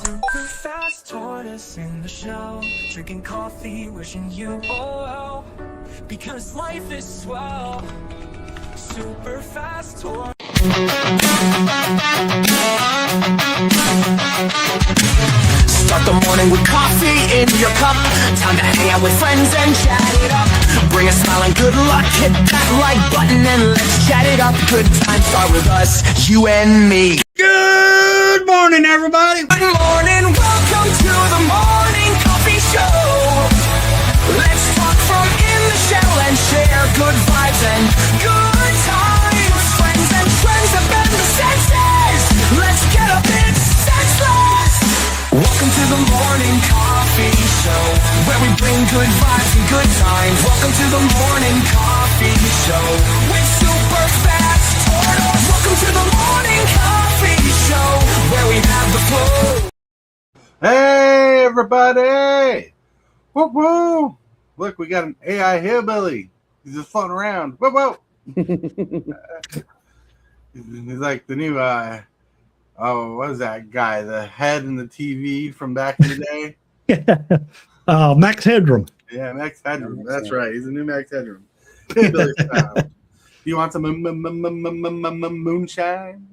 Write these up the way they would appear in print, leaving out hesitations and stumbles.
Super fast tortoise in the show, drinking coffee, wishing you all well, because life is swell. Super fast tortoise. Start the morning with coffee in your cup. Time to hang out with friends and chat it up. Bring a smile and good luck. Hit that like button and let's chat it up. Good times start with us, you and me. Good morning, everybody. Good morning, welcome to the morning coffee show. Let's talk from in the shell and share good vibes and good times. Friends and trends have been the senses. Let's get up, it's senseless. Welcome to the morning coffee show, where we bring good vibes and good times. Welcome to the morning coffee show with super fast Tortoise. Welcome to the morning coffee show, where we have the flow. Hey, everybody. Whoop, whoop. Look, we got an AI hillbilly. He's just floating around. Whoop, whoop. He's like the new, what is that guy? The head in the TV from back in the day? Max Headroom. Yeah, Max Headroom. That's right. He's a new Max Headroom. Hillbilly style. Do you want some moonshine?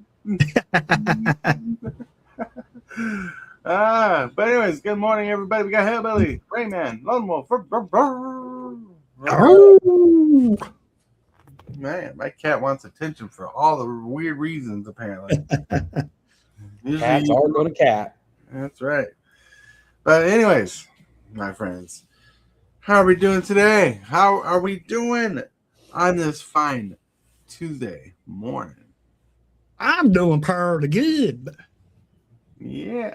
But anyways, good morning, everybody. We got Hillbilly, Rayman, Lone Wolf. Man, my cat wants attention for all the weird reasons, apparently. Cats are going to cat. That's right. But anyways, my friends, how are we doing today? How are we doing on this fine Tuesday morning? I'm doing pretty good. Yeah.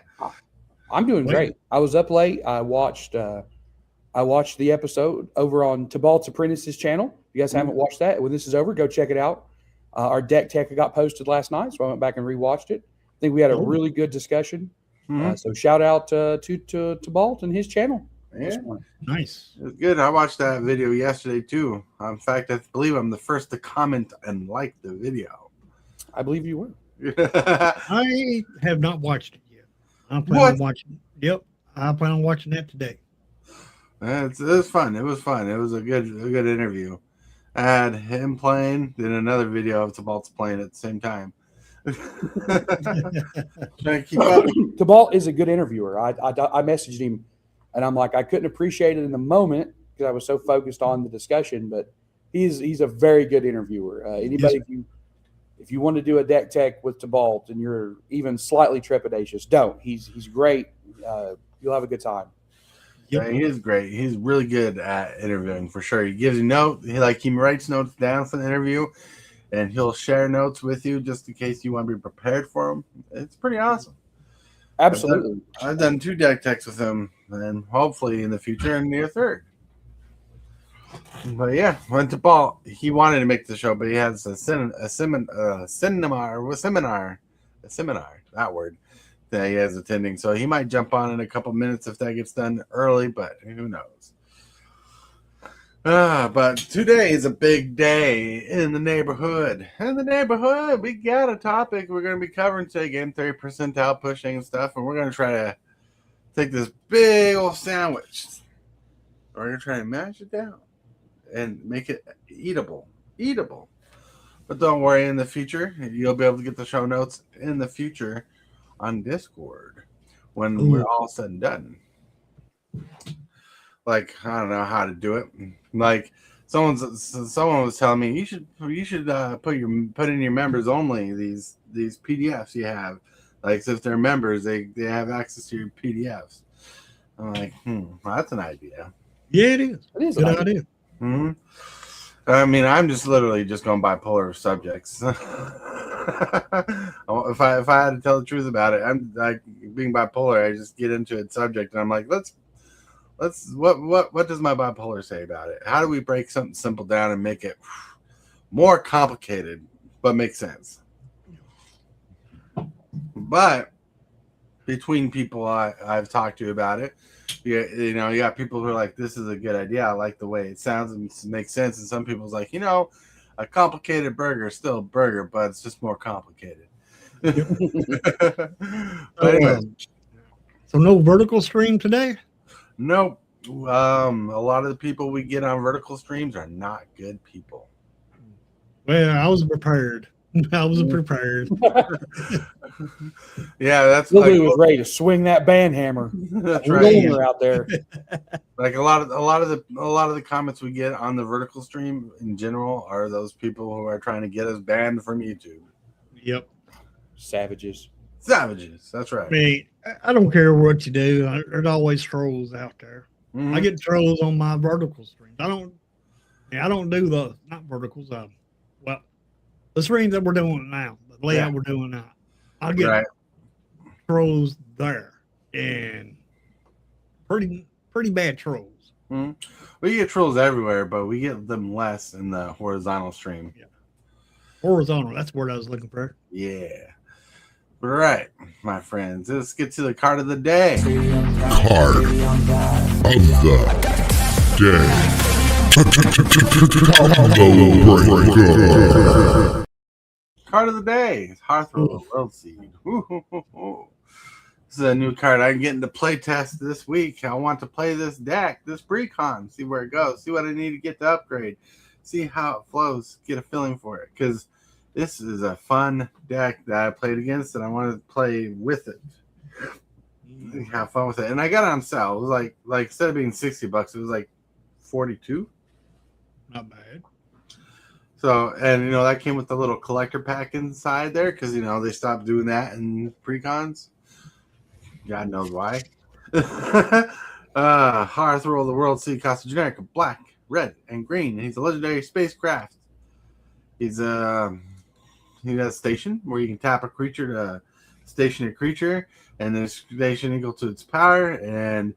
I'm doing great. I was up late. I watched the episode over on Tibalt's Apprentice's channel. If you guys haven't watched that, when this is over, go check it out. Our deck tech got posted last night, so I went back and rewatched it. I think we had a really good discussion. So shout out to Tibalt and his channel. Yeah. Nice. It was good. I watched that video yesterday too. In fact, I believe I'm the first to comment and like the video. I believe you were. I have not watched it yet. I'm planning on watching it. Yep. I plan on watching that today. It was fun. It was fun. It was a good interview. I had him playing, then another video of Tibalt's playing at the same time. Trying to keep up. Tibalt is a good interviewer. I messaged him, and I'm like, I couldn't appreciate it in the moment because I was so focused on the discussion, but he's a very good interviewer. Anybody, if you want to do a deck tech with Tibalt and you're even slightly trepidatious, don't. He's great. You'll have a good time. Yeah, he is great. He's really good at interviewing for sure. He gives you notes. He writes notes down for the interview, and he'll share notes with you just in case you want to be prepared for them. It's pretty awesome. Absolutely. I've done 2 deck techs with him, and hopefully in the future and near third. But yeah, went to Ball. He wanted to make the show, but he has a seminar, that word, that he has attending. So he might jump on in a couple minutes if that gets done early, but who knows. But today is a big day in the neighborhood. In the neighborhood, we got a topic we're going to be covering today, game theory, percentile pushing and stuff, and we're going to try to take this big old sandwich. We're going to try to mash it down and make it eatable. But don't worry, in the future, you'll be able to get the show notes in the future on Discord when we're all said and done. Like, I don't know how to do it. Like, someone was telling me you should put in your members only these PDFs you have. Like, so if they're members, they have access to your PDFs. I'm like, well, that's an idea. Yeah, it is. It is good idea. Mm-hmm. I mean, I'm just literally just going bipolar subjects. If I had to tell the truth about it, I'm like being bipolar. I just get into a subject and I'm like, let's what does my bipolar say about it? How do we break something simple down and make it more complicated but make sense? But between people I've talked to about it, you got people who are like, this is a good idea. I like the way it sounds and makes sense. And some people's like, a complicated burger is still a burger, but it's just more complicated. But anyway, So no vertical stream today? Nope. A lot of the people we get on vertical streams are not good people. Well, I was prepared. I was prepared. Yeah, that's Lily was ready to swing that band hammer. that's right. Out there. Like a lot of the comments we get on the vertical stream in general are those people who are trying to get us banned from YouTube. Yep. Savages. That's right. I mean, I don't care what you do. There's always trolls out there. Mhm. I get trolls on my vertical streams. I don't do the not verticals. Well, the streams that we're doing now, the layout we're doing now. I get trolls there, and pretty bad trolls. Mm-hmm. We get trolls everywhere, but we get them less in the horizontal stream. Yeah. Horizontal. That's the word I was looking for. Yeah. All right, my friends. Let's get to the card of the day. Card of the day. Card of the day. Hearthroll World Seed. This is a new card I'm getting to play test this week. I want to play this deck, this Precon, see where it goes, see what I need to get to upgrade, see how it flows, get a feeling for it. Because this is a fun deck that I played against, and I wanted to play with it. Have fun with it. And I got it on sale. It was like instead of being $60, it was like 42. Not bad. So, and that came with the little collector pack inside there because they stopped doing that in Precons. God knows why. Hearthroll the World Seed costs a generic of black, red, and green. And he's a legendary spacecraft. He has a station where you can tap a creature to station a creature, and the station equal to its power. And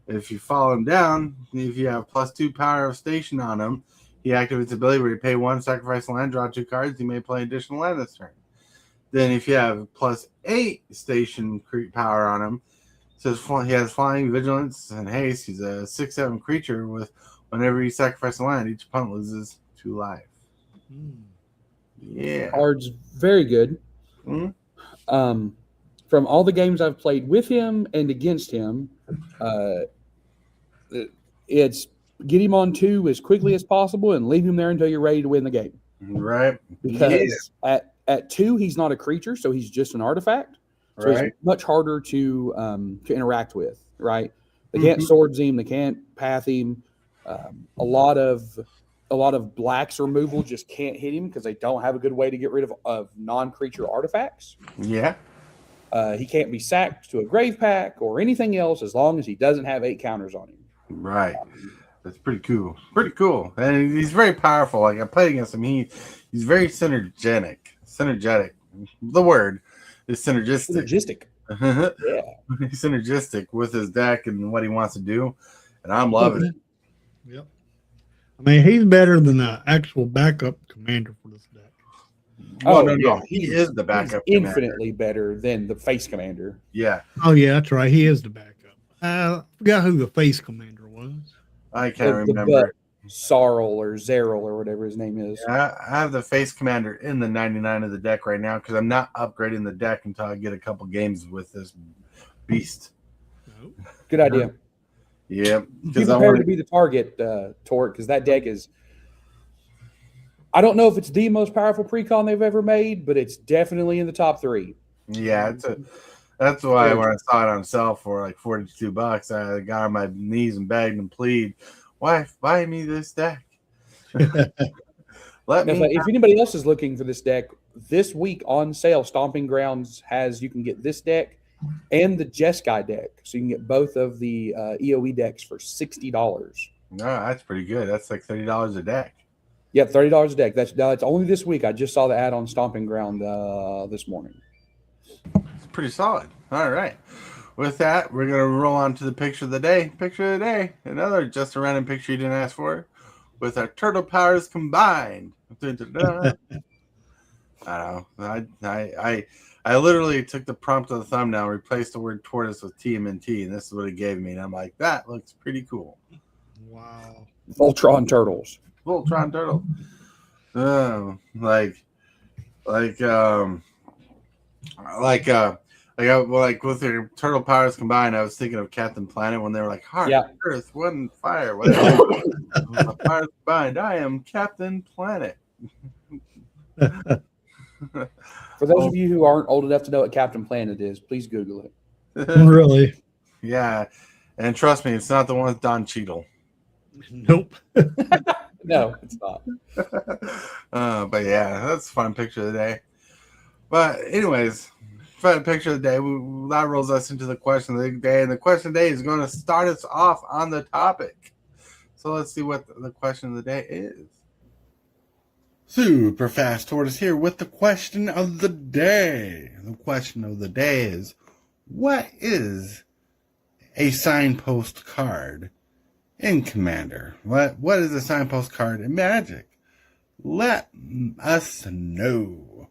if you follow him down, if you have +2 power of station on him, he activates the ability where you pay 1, sacrifice a land, draw 2 cards. You may play additional land this turn. Then if you have +8 station power on him, says he has flying, vigilance, and haste. He's a 6/7 creature with whenever you sacrifice a land, each opponent loses 2 life. Yeah. Card's very good. Mm-hmm. From all the games I've played with him and against him, it's get him on 2 as quickly as possible and leave him there until you're ready to win the game. Right. Because at 2, he's not a creature, so he's just an artifact. So he's much harder to interact with, right? They can't swords him, they can't path him. A lot of blacks removal just can't hit him because they don't have a good way to get rid of non-creature artifacts. Yeah. He can't be sacked to a grave pack or anything else as long as he doesn't have 8 counters on him. Right. That's pretty cool. Pretty cool. And he's very powerful. Like I played against him. He's very synergetic. The word is synergistic. Yeah. He's synergistic with his deck and what he wants to do. And I'm loving it. Yep. I mean, he's better than the actual backup commander for this deck. No. He is the backup commander. Infinitely better than the face commander. Yeah. Oh, yeah, that's right. He is the backup. I forgot who the face commander was. I can't remember. Sarl or Zeril or whatever his name is. Yeah, I have the face commander in the 99 of the deck right now because I'm not upgrading the deck until I get a couple games with this beast. Good idea. Yeah. Be prepared to be the target, Tort, because that deck is... I don't know if it's the most powerful precon they've ever made, but it's definitely in the top 3. Yeah, that's why when I saw it on sale for like $42, I got on my knees and begged and plead, "Why buy me this deck?" If anybody else is looking for this deck, this week on sale, Stomping Grounds you can get this deck and the Jeskai deck. So you can get both of the EOE decks for $60. No, that's pretty good. That's like $30 a deck. Yep, $30 a deck. That's only this week. I just saw the ad on Stomping Ground this morning. It's pretty solid. All right. With that, we're going to roll on to the picture of the day. Picture of the day. Another just a random picture you didn't ask for. With our turtle powers combined. I don't know. I literally took the prompt of the thumbnail, replaced the word tortoise with TMNT, and this is what it gave me. And I'm like, that looks pretty cool. Wow. Voltron Turtles. Voltron Turtle. like with your turtle powers combined, I was thinking of Captain Planet when they were like, heart, earth, wind, fire, whatever. My powers combined, I am Captain Planet. For those of you who aren't old enough to know what Captain Planet is, please Google it. Really? Yeah. And trust me, it's not the one with Don Cheadle. Nope. No, it's not. But yeah, that's a fun picture of the day. But anyways, fun picture of the day. That rolls us into the question of the day. And the question of the day is going to start us off on the topic. So let's see what the question of the day is. Super Fast Tortoise here with the question of the day. The question of the day is, what is a signpost card in Commander? What is a signpost card in Magic? Let us know.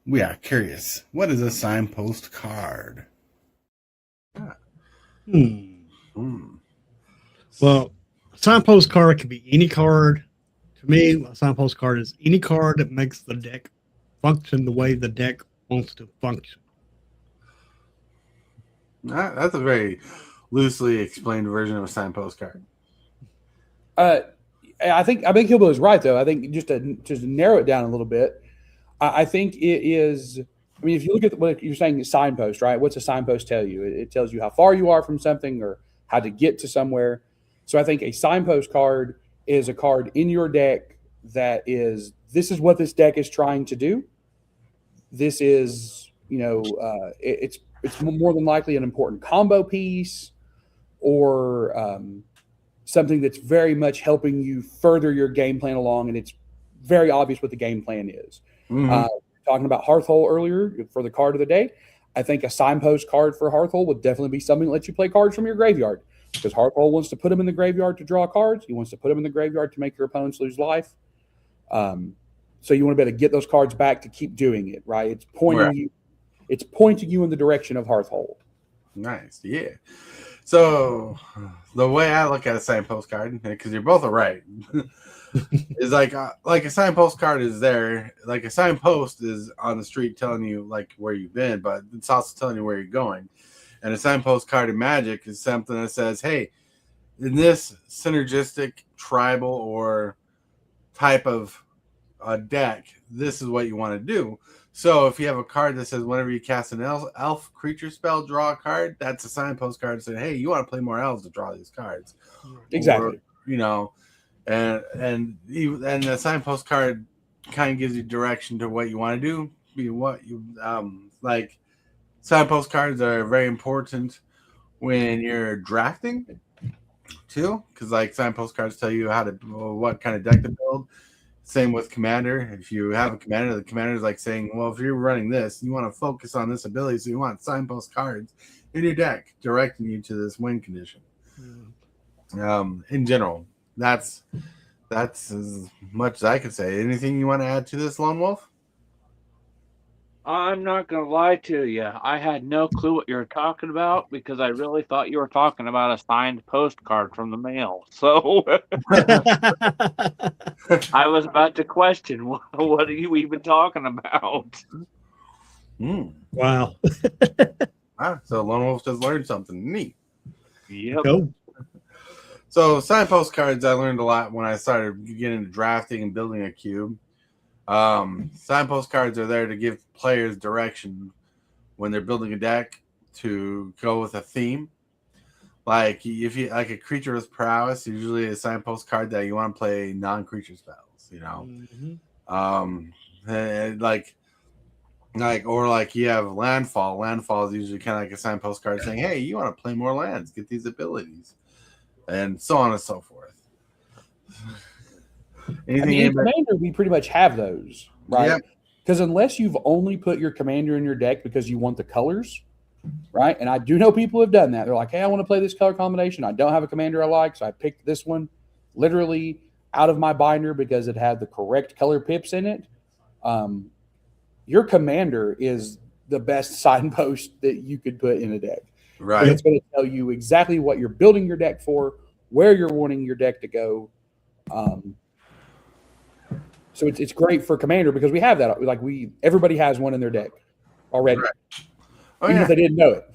We are curious. What is a signpost card? Well, a signpost card can be any card. To me, a signpost card is any card that makes the deck function the way the deck wants to function. That's a very loosely explained version of a signpost card. I think Hillbilly's right, though. I think just to narrow it down a little bit, I think it is. I mean, if you look at what you're saying, signpost, right? What's a signpost tell you? It tells you how far you are from something or how to get to somewhere. So I think a signpost card is a card in your deck that is, this is what this deck is trying to do. This is, it's more than likely an important combo piece or something that's very much helping you further your game plan along, and it's very obvious what the game plan is. Talking about Hearthhole earlier for the card of the day, I think a signpost card for Hearthhole would definitely be something that lets you play cards from your graveyard, because Hearthhole wants to put them in the graveyard to draw cards. He wants to put them in the graveyard to make your opponents lose life. So you want to be able to get those cards back to keep doing it, right? It's pointing you. It's pointing you in the direction of Hearthhole. Nice, yeah. So the way I look at a signpost card, because you're both right, is like a signpost card is there. Like a signpost is on the street telling you like where you've been, but it's also telling you where you're going. And a signpost card in Magic is something that says, hey, in this synergistic, tribal, or type of deck, this is what you want to do. So if you have a card that says whenever you cast an elf creature spell, draw a card, that's a signpost card saying, hey, you want to play more elves to draw these cards. Exactly. Or, and the signpost card kind of gives you direction to what you want to do. What you like. Signpost cards are very important when you're drafting too, because like signpost cards tell you what kind of deck to build. Same with Commander. If you have a Commander, the Commander is like saying, well, if you're running this, you want to focus on this ability, so you want signpost cards in your deck directing you to this win condition. In general, that's as much as I could say. Anything you want to add to this, Lone Wolf? I'm not going to lie to you. I had no clue what you were talking about because I really thought you were talking about a signed postcard from the mail. So I was about to question, what are you even talking about? Wow. So Lone Wolf just learned something neat. Yep. Go. So signpost cards, I learned a lot when I started getting into drafting and building a cube. Signpost cards are there to give players direction when they're building a deck to go with a theme. Like if you like a creature with prowess, usually a signpost card that you want to play non-creature spells, and like you have landfall. Landfall is usually kind of like a signpost card saying, hey, you want to play more lands, get these abilities, and so on and so forth. In Commander, we pretty much have those, right? Because unless you've only put your Commander in your deck because you want the colors, right? And I do know people have done that. They're like, hey, I want to play this color combination. I don't have a Commander I like, so I picked this one literally out of my binder because it had the correct color pips in it. Your Commander is the best signpost that you could put in a deck. Right. It's going to tell you exactly what you're building your deck for, where you're wanting your deck to go. So it's great for Commander because we have that. Like everybody has one in their deck already. Even if they didn't know it.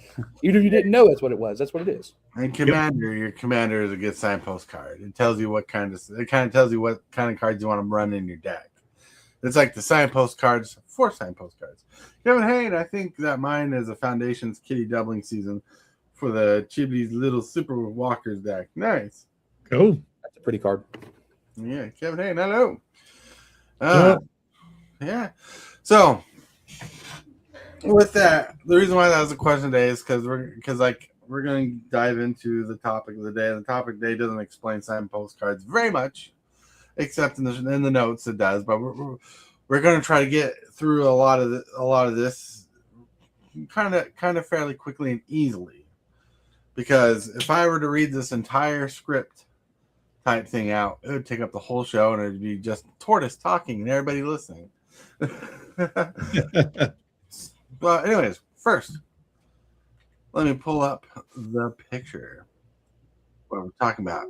Even if you didn't know that's what it was. That's what it is. And Commander, your Commander is a good signpost card. It tells you what kind of cards you want to run in your deck. It's like the signpost cards for signpost cards. Kevin Hayne, I think that mine is a Foundation's Kitty doubling season for the Chibi's Little Super Walkers deck. Nice. Cool. That's a pretty card. Yeah, Kevin Hayne, hello. Yep. Yeah. So with that, the reason why that was a question today is because we're going to dive into the topic of the day. The topic of the day doesn't explain signpost cards very much, except in the notes it does. But we're going to try to get through a lot of this kind of fairly quickly and easily. Because if I were to read this entire script type thing out, it would take up the whole show, and it'd be just Tortoise talking and everybody listening. Well, anyways, first, let me pull up the picture. What we're talking about.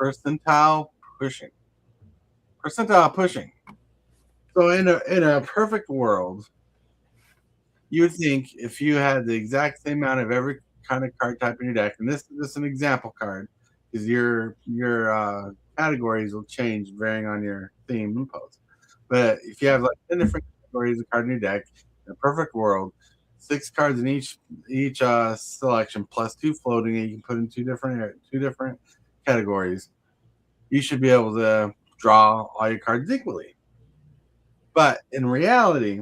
Percentile pushing. Percentile pushing. So in a perfect world, you would think if you had the exact same amount of every kind of card type in your deck, and this is an example card, because your categories will change varying on your theme and post. But if you have like 10 different categories of card in your deck, in a perfect world, 6 cards in each selection plus 2 floating that you can put in two different categories, you should be able to draw all your cards equally. But in reality,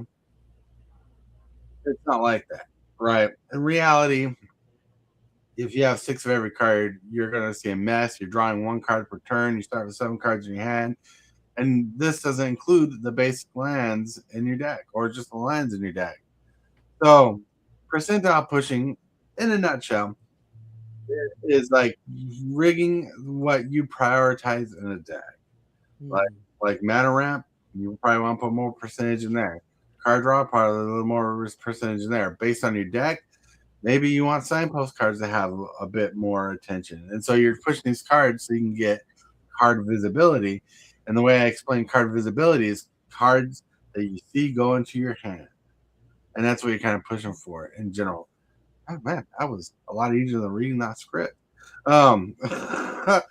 it's not like that, right? In reality, if you have 6 of every card, you're going to see a mess. You're drawing 1 card per turn. You start with 7 cards in your hand. And this doesn't include the basic lands in your deck or just the lands in your deck. So, percentile pushing, in a nutshell, is like rigging what you prioritize in a deck. Like mana ramp, you probably want to put more percentage in there. Card draw, probably a little more percentage in there. Based on your deck, maybe you want signpost cards to have a bit more attention. And so you're pushing these cards so you can get card visibility. And the way I explain card visibility is cards that you see go into your hand. And that's what you're kind of pushing for in general. Oh, man, that was a lot easier than reading that script. Percentile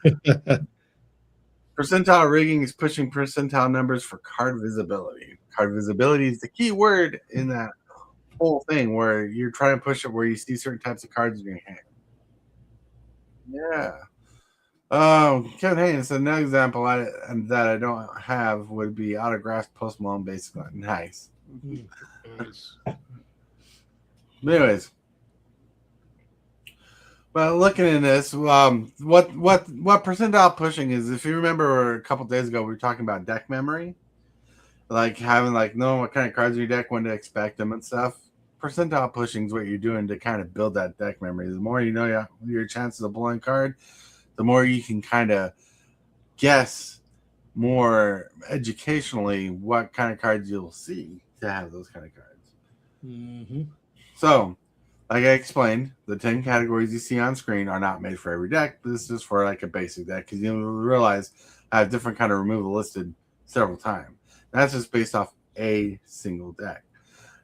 rigging is pushing percentile numbers for card visibility. Card visibility is the key word in that whole thing where you're trying to push it where you see certain types of cards in your hand. Yeah. Kevin Haynes said another example that I don't have would be autographed Post Malone basically. Nice. But anyways, but looking at this, what percentile pushing is? If you remember a couple days ago, we were talking about deck memory, like having knowing what kind of cards in your deck, when to expect them and stuff. Percentile pushing is what you're doing to kind of build that deck memory. The more you know your chances of pulling a card, the more you can kind of guess more educationally what kind of cards you'll see to have those kind of cards. Mm-hmm. So, like I explained, the 10 categories you see on screen are not made for every deck. This is for like a basic deck because you realize I have different kind of removal listed several times. That's just based off a single deck.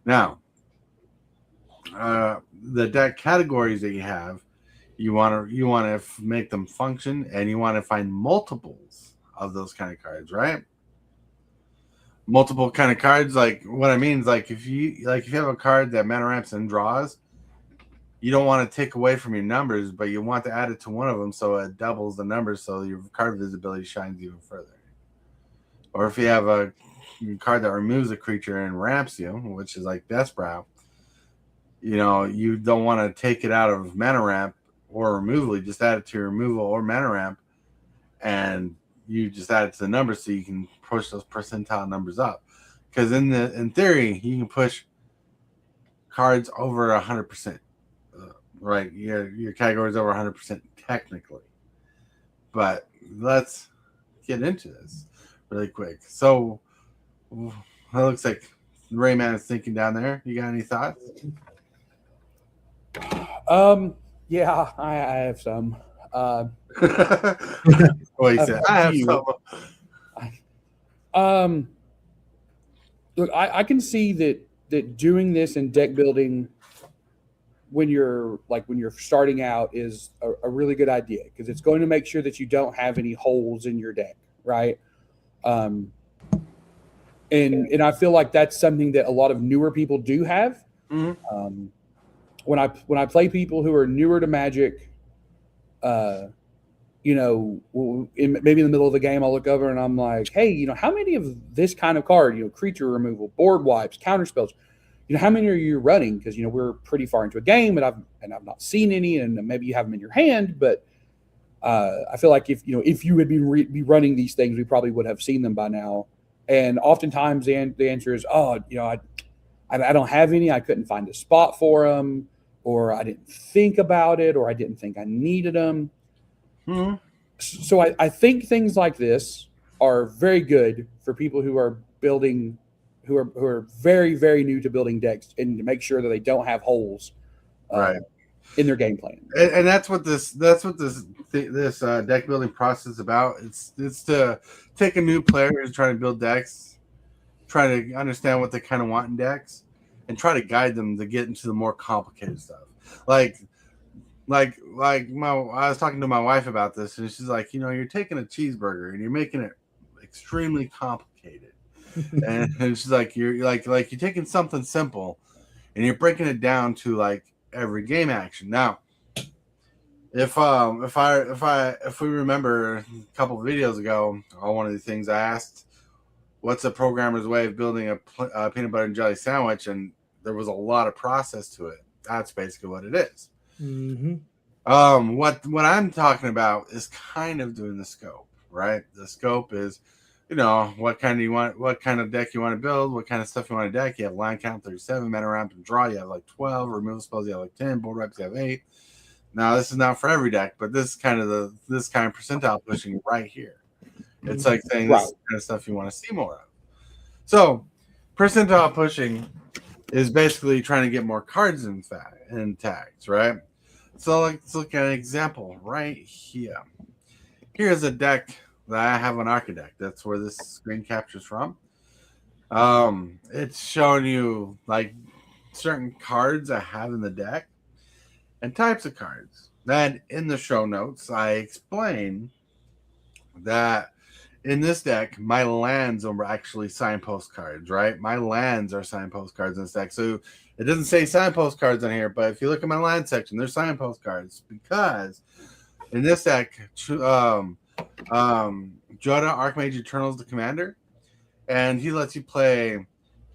Now, the deck categories that you have, you want to make them function, and you want to find multiples of those kind of cards, right? Multiple kind of cards, like what I mean is if you have a card that mana ramps and draws, you don't want to take away from your numbers, but you want to add it to one of them so it doubles the numbers, so your card visibility shines even further. Or if you have a card that removes a creature and ramps you, which is like Death Brow, you don't want to take it out of mana ramp or removal. You just add it to your removal or mana ramp, and you just add it to the numbers so you can push those percentile numbers up. Because in theory, you can push cards over 100%. Right, your category is over 100% technically. But let's get into this really quick. So it looks like Rayman is thinking down there. You got any thoughts? Yeah, I have some. Well, he said, I have some. Look, I can see that doing this in deck building when you're starting out is a really good idea, because it's going to make sure that you don't have any holes in your deck, right? And I feel like that's something that a lot of newer people do have. Mm-hmm. When I play people who are newer to Magic, maybe in the middle of the game, I'll look over and I'm like, hey, how many of this kind of card, creature removal, board wipes, counter spells, how many are you running? Because we're pretty far into a game, and I've not seen any, and maybe you have them in your hand, but I feel like if you would be running these things, we probably would have seen them by now. And oftentimes the answer is, I don't have any. I couldn't find a spot for them, or I didn't think about it, or I didn't think I needed them. Mm-hmm. So I think things like this are very good for people who are building, who are very, very new to building decks, and to make sure that they don't have holes right in their game plan. And that's what this deck building process is about. It's to take a new player who's trying to build decks, try to understand what they kind of want in decks, and try to guide them to get into the more complicated stuff. Like I was talking to my wife about this, and she's like, you're taking a cheeseburger and you're making it extremely complicated. and she's like, you're taking something simple and you're breaking it down to like every game action. Now, if we remember a couple of videos ago, on one of the things I asked, what's a programmer's way of building a peanut butter and jelly sandwich, and there was a lot of process to it. That's basically what it is. Mm-hmm. What I'm talking about is kind of doing the scope, right? The scope is, what kind of deck you want to build, what kind of stuff you want to deck. You have line count 37, mana ramp and draw. You have like 12 removal spells. You have like 10 board wipes. You have 8. Now this is not for every deck, but this is kind of percentile pushing right here. It's like saying this is the kind of stuff you want to see more of. So percentile pushing is basically trying to get more cards in tags, right? So let's look at an example right here. Here's a deck that I have on Archideck. That's where this screen captures from. It's showing you like certain cards I have in the deck and types of cards. Then in the show notes, I explain that in this deck, my lands are actually signpost cards, right? My lands are signpost cards in this deck. So it doesn't say signpost cards on here, but if you look at my land section, there's signpost cards, because in this deck, Joda Archmage Eternal is the commander, and he lets you play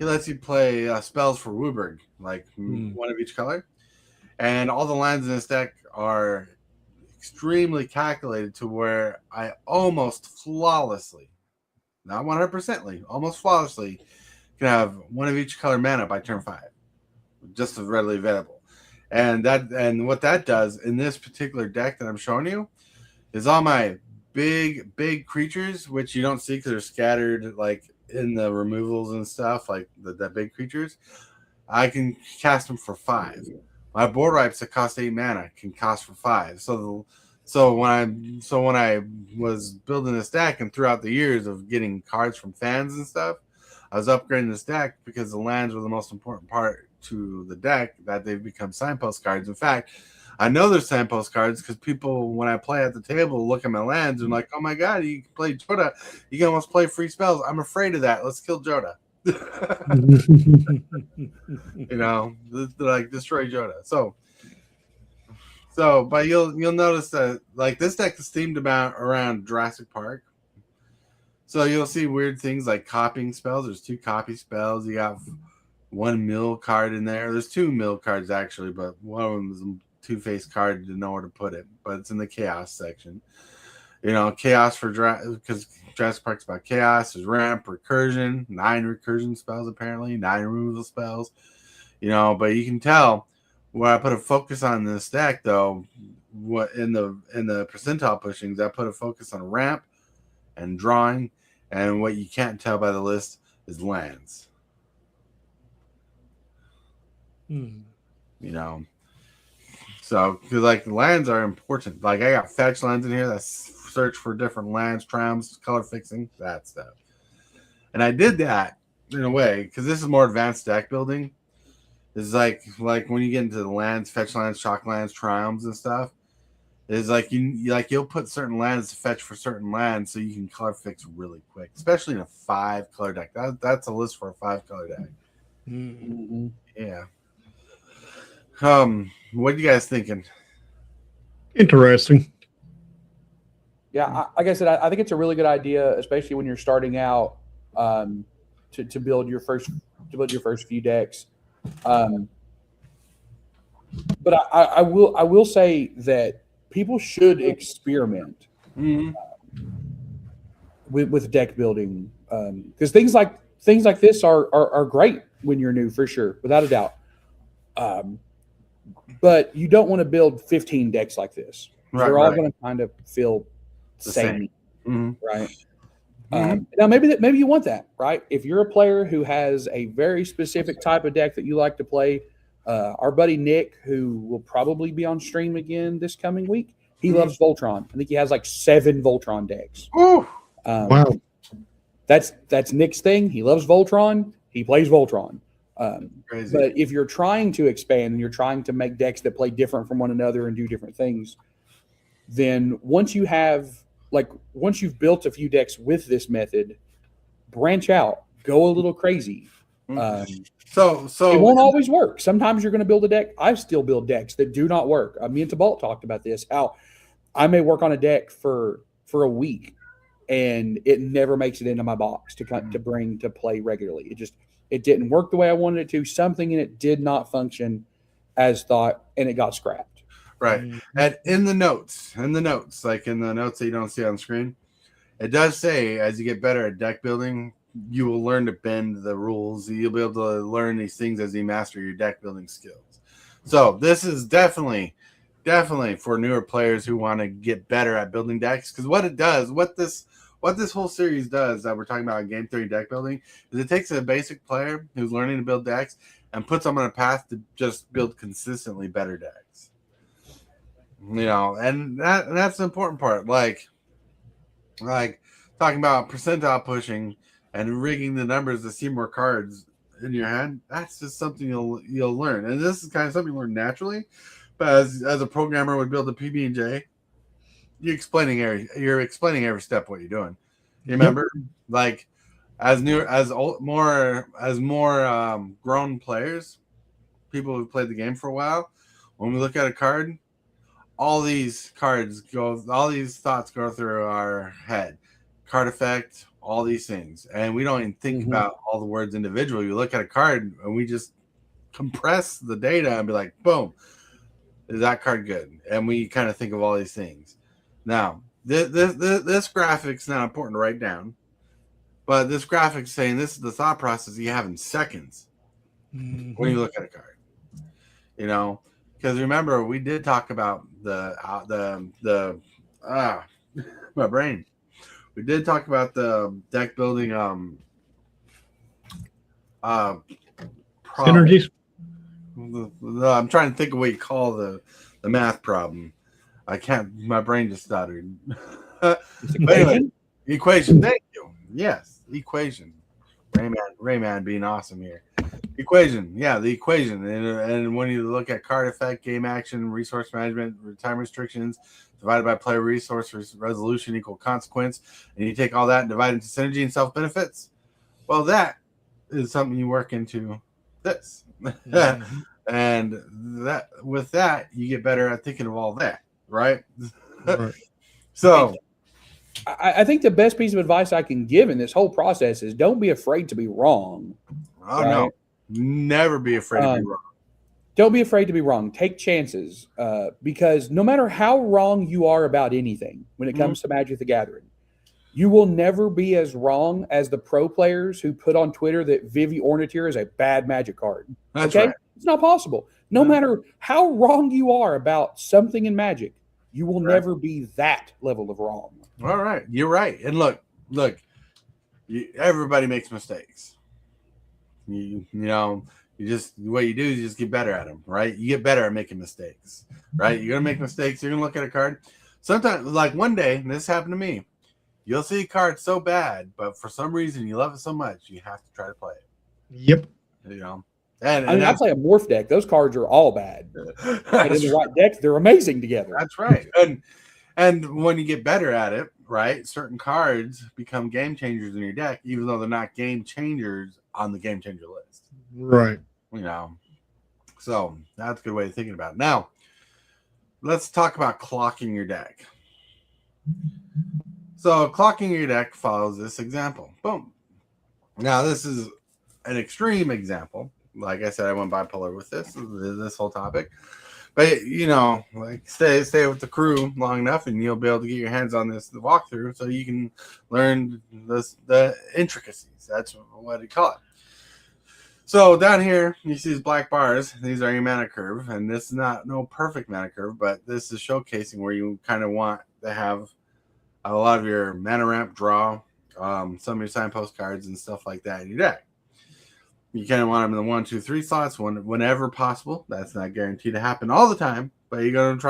spells for Wooburg, like one of each color. And all the lands in this deck are extremely calculated to where I almost flawlessly, not 100%, almost flawlessly, can have one of each color mana by turn 5, just as readily available. And what that does in this particular deck that I'm showing you is all my big creatures, which you don't see because they're scattered like in the removals and stuff, like the big creatures. I can cast them for 5. My board wipes that cost 8 mana can cost for 5. So when I was building this deck, and throughout the years of getting cards from fans and stuff, I was upgrading this deck because the lands were the most important part to the deck, that they've become signpost cards. In fact, I know there's signpost cards because people, when I play at the table, look at my lands and like, oh my god, you can play Joda, you can almost play free spells. I'm afraid of that. Let's kill Joda. They're like, destroy Joda. But you'll notice that like this deck is themed around Jurassic Park. So you'll see weird things like copying spells. There's 2 copy spells. You got 1 mill card in there. There's 2 mill cards actually, but one of them is a 2-face card. Didn't know where to put it, but it's in the chaos section. Chaos because Jurassic Park's about chaos. There's ramp, recursion, 9 recursion spells apparently, 9 removal spells. But you can tell where I put a focus on this deck, though. What in the percentile pushings, I put a focus on ramp and drawing, and what you can't tell by the list is lands. So because like lands are important. Like I got fetch lands in here that search for different lands, trams, color fixing, that stuff. And I did that in a way because this is more advanced deck building. is like when you get into the lands, fetch lands, shock lands, triomes and stuff. Is like you'll put certain lands to fetch for certain lands so you can color fix really quick, especially in a 5 color deck. That's a list for a 5 color deck. Mm-hmm. Yeah. What are you guys thinking? Interesting. Yeah, like I said, I think it's a really good idea, especially when you're starting out to build your first few decks. But I will say that people should experiment with deck building because things like this are great when you're new, for sure, without a doubt. But you don't want to build 15 decks like this. They're all going to kind of feel samey, right? Now maybe you want that, right? If you're a player who has a very specific type of deck that you like to play, our buddy Nick, who will probably be on stream again this coming week, he loves Voltron. I think he has like 7 Voltron decks. Wow. That's Nick's thing. He loves Voltron. He plays Voltron. Crazy. But if you're trying to expand and you're trying to make decks that play different from one another and do different things, then once you've built a few decks with this method, branch out, go a little crazy. So it won't always work. Sometimes you're going to build a deck. I still build decks that do not work. Me and Tabalt talked about this, how I may work on a deck for a week and it never makes it into my box to bring to play regularly. It didn't work the way I wanted it to. Something in it did not function as thought, and it got scrapped. Right. And in the notes, like in the notes that you don't see on screen, it does say as you get better at deck building, you will learn to bend the rules. You'll be able to learn these things as you master your deck building skills. So this is definitely for newer players who want to get better at building decks. Because what this whole series does that we're talking about in Game Theory deck building is it takes a basic player who's learning to build decks and puts them on a path to just build consistently better decks. And that's the important part. Like talking about percentile pushing and rigging the numbers to see more cards in your hand. That's just something you'll learn. And this is kind of something you learn naturally. But as a programmer would build a PB&J, you're explaining every step what you're doing. You remember, like more grown players, people who played the game for a while, when we look at a card, all these thoughts go through our head. Card effect, all these things. And we don't even think about all the words individually. We look at a card and we just compress the data and be like, boom, is that card good? And we kind of think of all these things. Now, this graphic's not important to write down, but this graphic's saying this is the thought process you have in seconds when you look at a card. Because remember, we did talk about my brain. We did talk about the deck building synergies. I'm trying to think of what you call the math problem. I can't. My brain just stuttered. Anyway, equation. Thank you. Yes, equation. Rayman being awesome here. Equation. Yeah, the equation. And when you look at card effect, game action, resource management, time restrictions, divided by player resource resolution equal consequence, and you take all that and divide into synergy and self benefits. Well, that is something you work into this. And that with that, you get better at thinking of all that, right? So I think the best piece of advice I can give in this whole process is don't be afraid to be wrong. Oh, right? No. Never be afraid to be wrong. Don't be afraid to be wrong. Take chances because no matter how wrong you are about anything when it comes to Magic the Gathering, you will never be as wrong as the pro players who put on Twitter that Vivi Ornithir is a bad Magic card. That's right. It's not possible. No matter how wrong you are about something in Magic, you will never be that level of wrong. All right. You're right. And look, everybody makes mistakes. You just what you do is you just get better at them, right? You get better at making mistakes, right? You're gonna make mistakes. You're gonna look at a card. Sometimes, like one day, and this happened to me. You'll see a card so bad, but for some reason you love it so much, you have to try to play it. Yep. And I mean, I play a morph deck. Those cards are all bad. But in the right deck, they're amazing together. That's right. And when you get better at it, right, certain cards become game changers in your deck, even though they're not game changers on the game changer list. Right. You know, so that's a good way of thinking about it. Now, let's talk about clocking your deck. So clocking your deck follows this example. Boom. Now, this is an extreme example. Like I said, I went bipolar with this whole topic. But, you know, like stay with the crew long enough and you'll be able to get your hands on this walkthrough so you can learn the intricacies. That's what you call it. So down here, you see these black bars. These are your mana curve. And this is no perfect mana curve, but this is showcasing where you kind of want to have a lot of your mana ramp draw, some of your signpost cards and stuff like that in your deck. You kind of want them in the 1, 2, 3 slots whenever possible. That's not guaranteed to happen all the time, but you're going to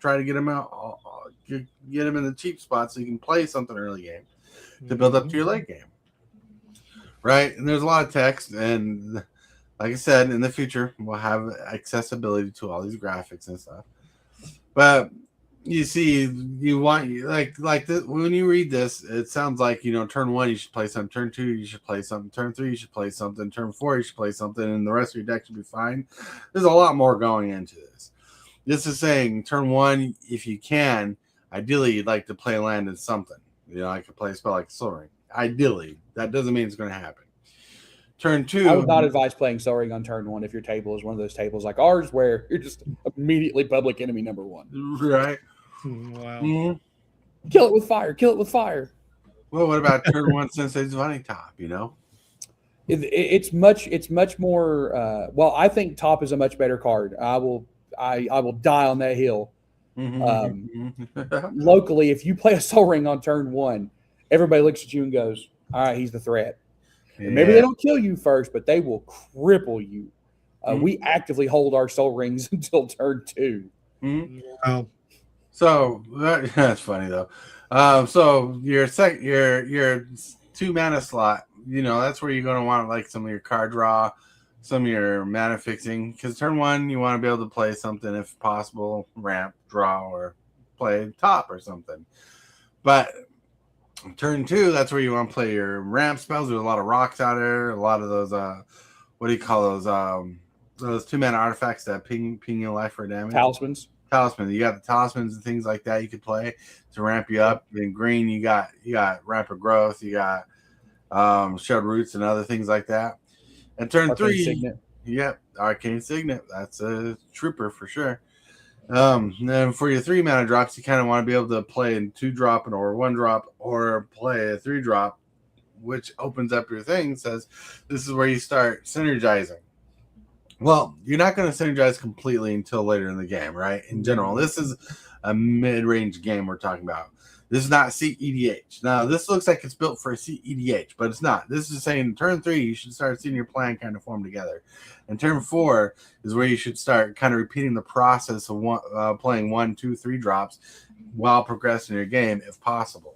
try to get them out, get them in the cheap spots so you can play something early game to build up to your late game, right? And there's a lot of text, and like I said, in the future we'll have accessibility to all these graphics and stuff. But you see, you want like this, when you read this, it sounds like, you know, turn 1 you should play something, turn 2 you should play something, turn 3 you should play something, turn 4 you should play something, and the rest of your deck should be fine. There's a lot more going into this. This is saying turn 1, if you can, ideally you'd like to play land in something. You know, I could play a spell like Soul Ring. Ideally, that doesn't mean it's going to happen. Turn 2, I would not advise playing Soul Ring on turn 1 if your table is one of those tables like ours where you're just immediately public enemy number 1. Right. Wow. Mm-hmm. Kill it with fire. Kill it with fire. Well, what about turn 1 Sensei's Bunny Top, you know? It's much more well, I think top is a much better card. I will die on that hill. Mm-hmm. Locally, if you play a Soul Ring on turn 1, everybody looks at you and goes, all right, he's the threat. And maybe they don't kill you first, but they will cripple you. We actively hold our Soul Rings until turn 2. Mm-hmm. Wow. So that's funny though. So your 2 mana slot, you know, that's where you're going to want like some of your card draw, some of your mana fixing. Because turn 1, you want to be able to play something if possible, ramp, draw, or play top or something. But turn 2, that's where you want to play your ramp spells. There's a lot of rocks out there. A lot of those, what do you call those 2 mana artifacts that ping your life for damage? Talismans. You got the talismans and things like that you could play to ramp you up. In green, you got ramp of growth, you got shed roots and other things like that. And turn Arcane 3, Signet. Yep, Arcane Signet. That's a trooper for sure. And then for your 3 mana drops, you kind of want to be able to play in 2-drop or 1-drop, or play a 3-drop, which opens up your thing. Says this is where you start synergizing. Well, you're not going to synergize completely until later in the game, right? In general, this is a mid-range game we're talking about. This is not CEDH. Now, this looks like it's built for a CEDH, but it's not. This is saying turn 3, you should start seeing your plan kind of form together. And turn 4 is where you should start kind of repeating the process of playing 1, 2, 3 drops while progressing your game, if possible.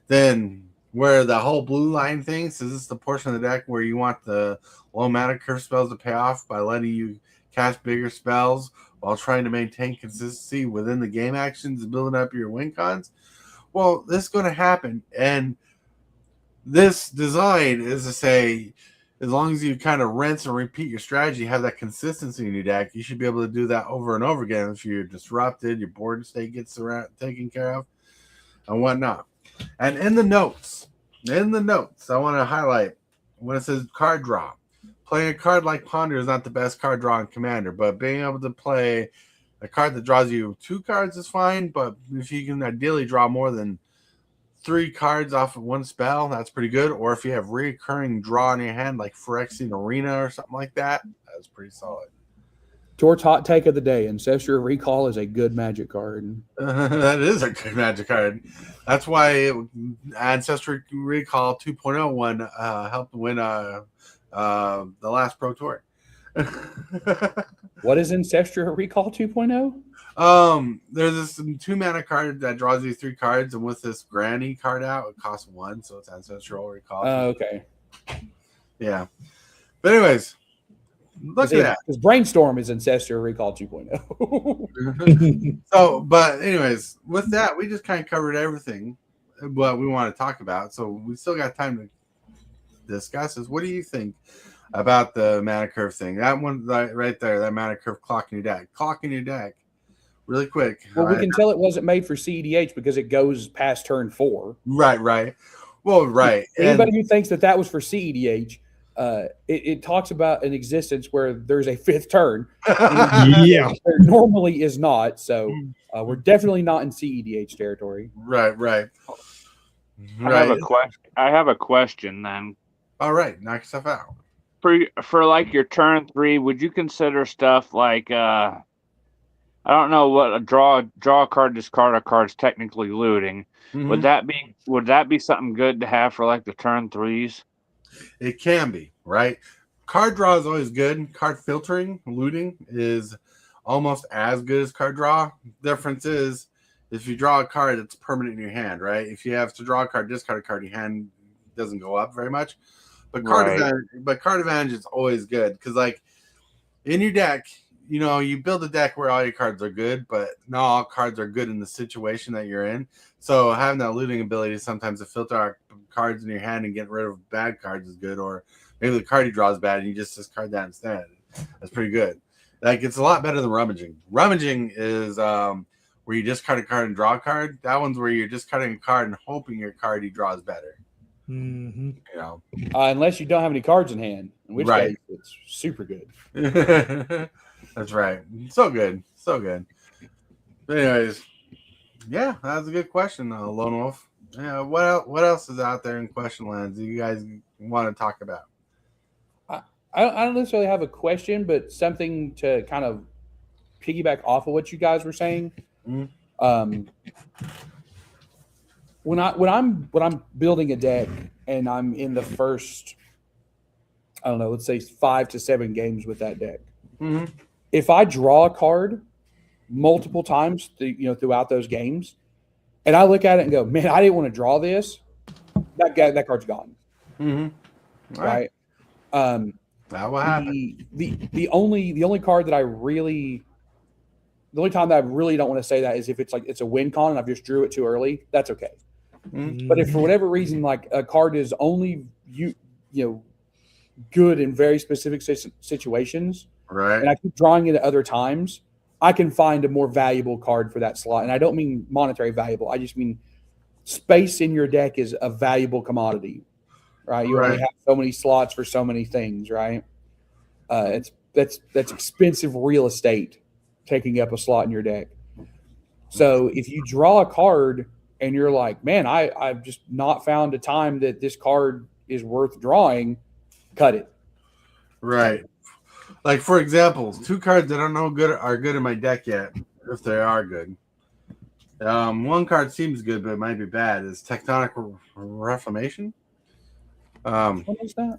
Then where the whole blue line thing, so this is the portion of the deck where you want the low mana curve spells to pay off by letting you cast bigger spells while trying to maintain consistency within the game actions and building up your win cons. Well, this is going to happen. And this design is to say, as long as you kind of rinse and repeat your strategy, have that consistency in your deck, you should be able to do that over and over again. If you're disrupted, your board state gets taken care of, and whatnot. And in the notes, I want to highlight when it says card draw. Playing a card like Ponder is not the best card draw in Commander, but being able to play a card that draws you 2 cards is fine. But if you can ideally draw more than 3 cards off of 1 spell, that's pretty good. Or if you have recurring draw in your hand, like Phyrexian Arena or something like that, that's pretty solid. Tort's hot take of the day: Ancestral Recall is a good Magic card. That is a good Magic card. That's why Ancestral Recall 2.0 won, helped win the last Pro Tour. What is Ancestral Recall 2.0? There's this 2 mana card that draws you 3 cards, and with this Granny card out, it costs 1, so it's Ancestral Recall. Okay. Yeah. But anyways, Look at that. Because Brainstorm is Ancestor Recall 2.0. So, but anyways, with that, we just kind of covered everything what we want to talk about. So we still got time to discuss this. What do you think about the mana curve thing? That one right there, that mana curve clock in your deck. Clock in your deck. Really quick. Well, we can tell it wasn't made for CEDH because it goes past turn 4. Right. Well, right. Anybody who thinks that was for CEDH, it talks about an existence where there's a 5th turn. Yeah. There normally is not. So we're definitely not in CEDH territory. Right. I have a question then. All right. Knock yourself out. For like your turn 3, would you consider stuff like I don't know what a draw a card, discard a card is technically looting. Mm-hmm. Would that be something good to have for like the turn 3s? It can be, right? Card draw is always good. Card filtering, looting is almost as good as card draw. Difference is if you draw a card that's permanent in your hand, right? If you have to draw a card, discard a card, your hand doesn't go up very much. But card advantage is always good because, like, in your deck, you know, you build a deck where all your cards are good, but not all cards are good in the situation that you're in. So having that looting ability sometimes to filter out cards in your hand and get rid of bad cards is good, or maybe the card you draw is bad and you just discard that instead. That's pretty good. Like, it's a lot better than rummaging. Rummaging is where you discard a card and draw a card. That one's where you're discarding a card and hoping your card you draw is better. Mm-hmm. You know, unless you don't have any cards in hand, in which case it's super good. That's right. So good. But anyways, yeah, that's a good question, Lone Wolf. Yeah, what else is out there in question lands that you guys want to talk about? I don't necessarily have a question, but something to kind of piggyback off of what you guys were saying. Mm-hmm. When I'm building a deck and I'm in the first, I don't know, let's say 5 to 7 games with that deck. Mm-hmm. If I draw a card multiple times, throughout those games, and I look at it and go, "Man, I didn't want to draw this," that card's gone. Mm-hmm. Right. That will happen. The only card that the only time that I really don't want to say that is if it's like it's a win con and I've just drew it too early. That's okay. Mm-hmm. But if for whatever reason, like a card is only good in very specific situations, right? And I keep drawing it at other times, I can find a more valuable card for that slot. And I don't mean monetary valuable. I just mean space in your deck is a valuable commodity, right? You only have so many slots for so many things, right? That's expensive real estate taking up a slot in your deck. So if you draw a card and you're like, "Man, I've just not found a time that this card is worth drawing," cut it. Right. Like, for example, 2 cards that I don't know are good in my deck yet, if they are good. One card seems good, but it might be bad. Is Tectonic Reformation. What is that?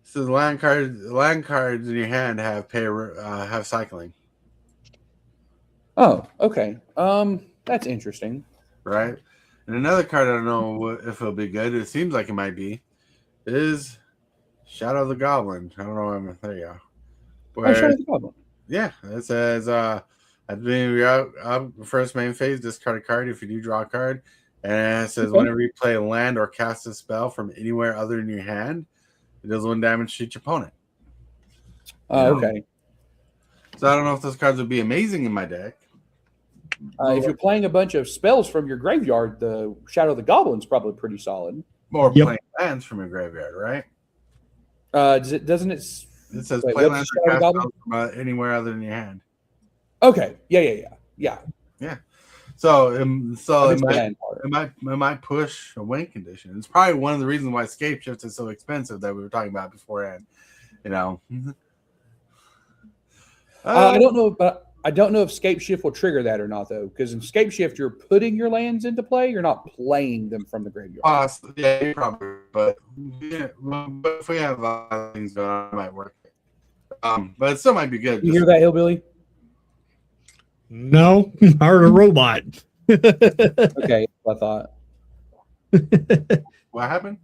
So the land cards in your hand have cycling. Oh, okay. That's interesting. Right. And another card I don't know if it'll be good. It seems like it might be. Is Shadow of the Goblin. I don't know. There you go. Shadow of the Goblin. Yeah, it says at the beginning of your first main phase, discard a card if you do draw a card. And it says whenever you play a land or cast a spell from anywhere other than your hand, it does 1 damage to each opponent. Okay. So I don't know if those cards would be amazing in my deck. If you're playing a bunch of spells from your graveyard, the Shadow of the Goblin's probably pretty solid. Or playing lands from your graveyard, right? Doesn't it? It says play lands or cast spells from anywhere other than your hand. Okay. Yeah. So it might push a win condition. It's probably one of the reasons why Scape Shift is so expensive that we were talking about beforehand. I don't know, but I don't know if Scape Shift will trigger that or not, though, because in Scape Shift you're putting your lands into play. You're not playing them from the graveyard. Yeah, probably. But if we have things going on, it might work. But it still might be good. You hear that, Hillbilly? No, I heard a robot. Okay, I thought. What happened?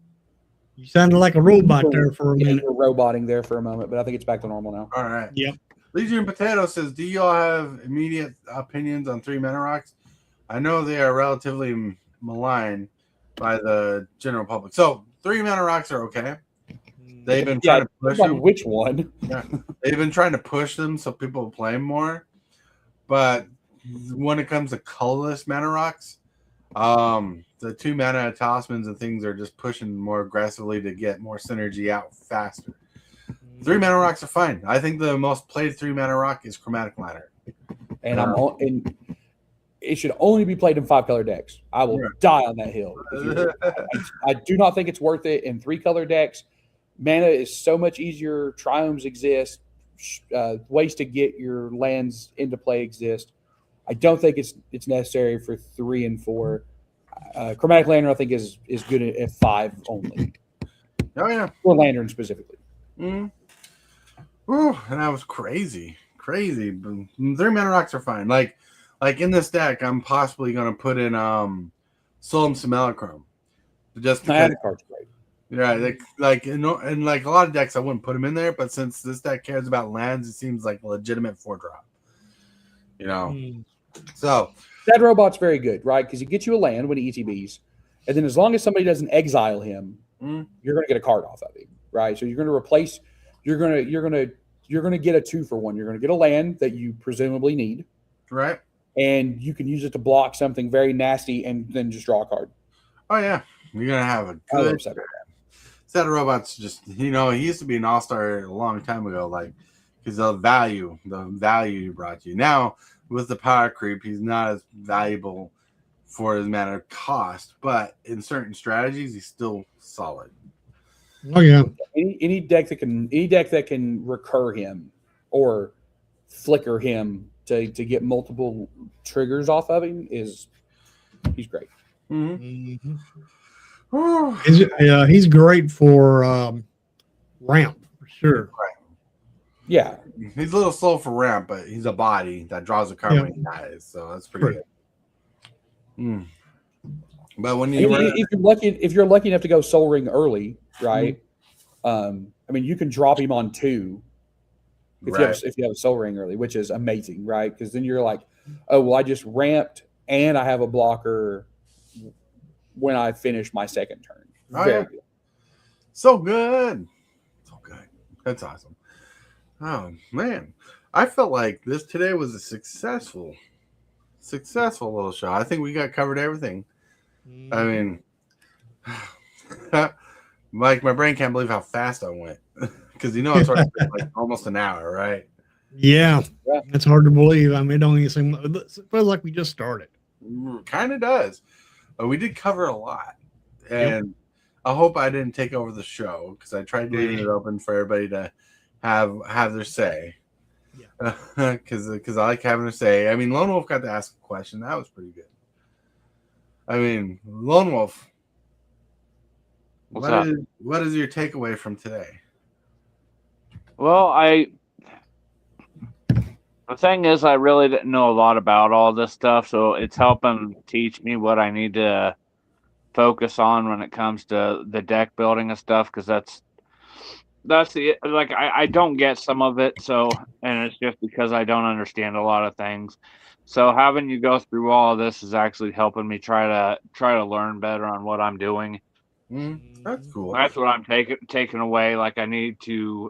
You sounded like a robot there for a Yeah, minute. you were roboting there for a moment, but I think it's back to normal now. All right. Yep. Legion Potato says, do y'all have immediate opinions on 3 mana rocks? I know they are relatively maligned by the general public. So 3 mana rocks are okay. They've been trying to push them. Which one? Yeah. They've been trying to push them so people play more. But when it comes to colorless mana rocks, the 2 mana talismans and things are just pushing more aggressively to get more synergy out faster. 3 mana rocks are fine. I think the most played 3 mana rock is Chromatic Lantern. And and it should only be played in 5-color decks. I will die on that hill. I do not think it's worth it in 3-color decks. Mana is so much easier. Triomes exist. Ways to get your lands into play exist. I don't think it's necessary for 3 and 4. Chromatic Lantern, I think, is good at 5 only. Oh, yeah. For Lantern specifically. Mm-hmm. Ooh, and that was crazy. Crazy. 3 mana rocks are fine. Like in this deck, I'm possibly going to put in Solemn Simulacrum. Just because. That card's great. Yeah, like a lot of decks, I wouldn't put them in there, but since this deck cares about lands, it seems like a legitimate 4-drop. You know? So. That robot's very good, right? Because he gets you a land when he ETBs, and then as long as somebody doesn't exile him, you're going to get a card off of him, right? So you're going to replace. You're going to get a 2-for-1. You're going to get a land that you presumably need, right? And you can use it to block something very nasty, and then just draw a card. Oh yeah, you're going to have a good set of robots. Just he used to be an all-star a long time ago, like because the value he brought you. Now with the power creep, he's not as valuable for his mana cost, but in certain strategies, he's still solid. Oh yeah. Any deck that can recur him or flicker him to get multiple triggers off of him he's great. Mm-hmm. He's great for ramp for sure. Right. Yeah, he's a little slow for ramp, but he's a body that draws a card when he dies, so that's pretty good. But when if you're lucky enough to go Soul Ring early, right? I mean, you can drop him on 2 if you have a Soul Ring early, which is amazing, right? Because then you're like, oh well, I just ramped and I have a blocker when I finish my second turn. Very good. So good. That's awesome. Oh man, I felt like this today was a successful little show. I think we got covered everything. I mean, Mike, my brain can't believe how fast I went because it's already been like almost an hour, right? Yeah, it's hard to believe. I mean, it don't even seem. It feels like we just started. Kind of does, but we did cover a lot, and I hope I didn't take over the show because I tried leaving it open for everybody to have their say. Yeah, because I like having their say. I mean, Lone Wolf got to ask a question. That was pretty good. I mean, Lone Wolf. What is your takeaway from today? Well, the thing is, I really didn't know a lot about all this stuff, so it's helping teach me what I need to focus on when it comes to the deck building and stuff, because that's I don't get some of it, and it's just because I don't understand a lot of things. So having you go through all of this is actually helping me try to learn better on what I'm doing. That's cool. That's what I'm taking away. Like I need to,